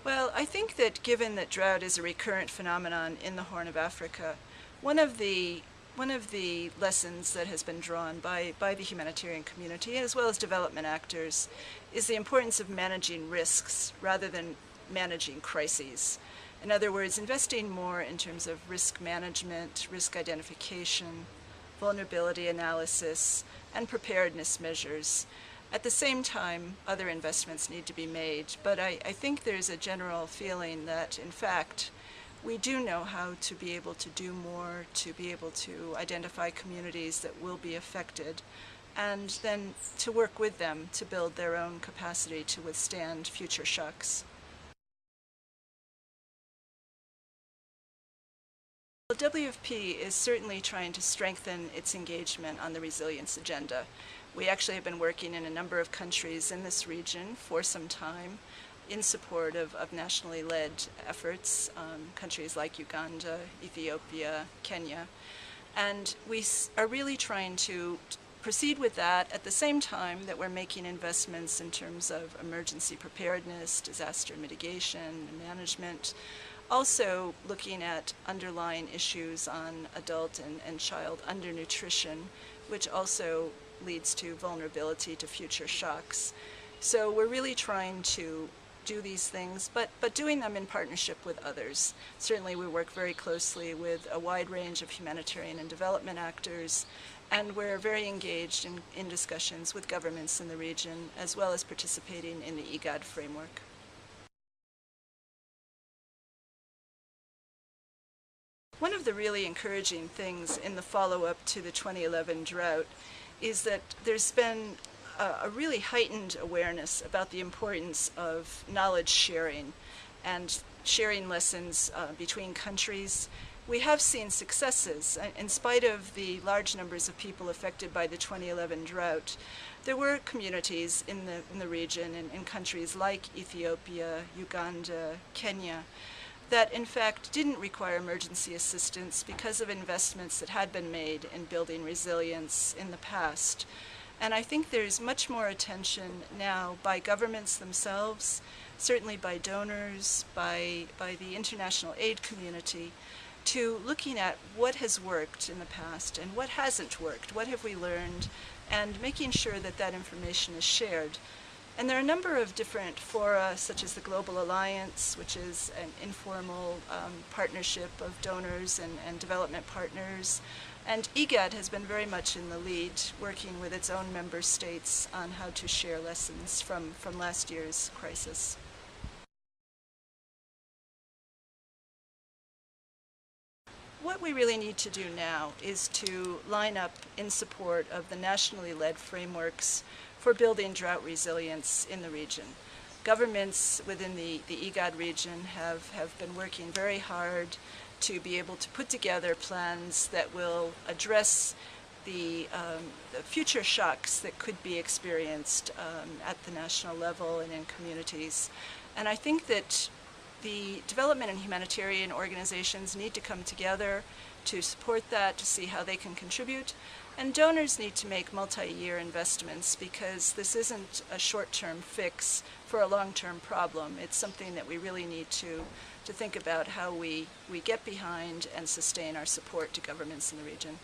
Well, I think that given that drought is a recurrent phenomenon in the Horn of Africa, one of the lessons that has been drawn by the humanitarian community as well as development actors is the importance of managing risks rather than managing crises. In other words, investing more in terms of risk management, risk identification, vulnerability analysis, and preparedness measures. At the same time, other investments need to be made, but I think there's a general feeling that, in fact, we do know how to be able to do more, to be able to identify communities that will be affected, and then to work with them to build their own capacity to withstand future shocks. Well, WFP is certainly trying to strengthen its engagement on the resilience agenda. We actually have been working in a number of countries in this region for some time in support of nationally led efforts, countries like Uganda, Ethiopia, Kenya. And we are really trying to proceed with that at the same time that we're making investments in terms of emergency preparedness, disaster mitigation, and management. Also looking at underlying issues on adult and child undernutrition, which also leads to vulnerability to future shocks. So we're really trying to do these things, but doing them in partnership with others. Certainly we work very closely with a wide range of humanitarian and development actors, and we're very engaged in discussions with governments in the region, as well as participating in the IGAD framework. One of the really encouraging things in the follow-up to the 2011 drought is that there's been a really heightened awareness about the importance of knowledge sharing and sharing lessons between countries. We have seen successes. In spite of the large numbers of people affected by the 2011 drought, there were communities in the region, in countries like Ethiopia, Uganda, Kenya, that in fact didn't require emergency assistance because of investments that had been made in building resilience in the past. And I think there's much more attention now by governments themselves, certainly by donors, by the international aid community, to looking at what has worked in the past and what hasn't worked, what have we learned, and making sure that that information is shared. And there are a number of different fora, such as the Global Alliance, which is an informal partnership of donors and development partners. And IGAD has been very much in the lead, working with its own member states on how to share lessons from last year's crisis. What we really need to do now is to line up in support of the nationally led frameworks for building drought resilience in the region. Governments within the IGAD region have been working very hard to be able to put together plans that will address the future shocks that could be experienced at the national level and in communities. And I think that the development and humanitarian organizations need to come together to support that, to see how they can contribute. And donors need to make multi-year investments because this isn't a short-term fix for a long-term problem. It's something that we really need to think about how we get behind and sustain our support to governments in the region.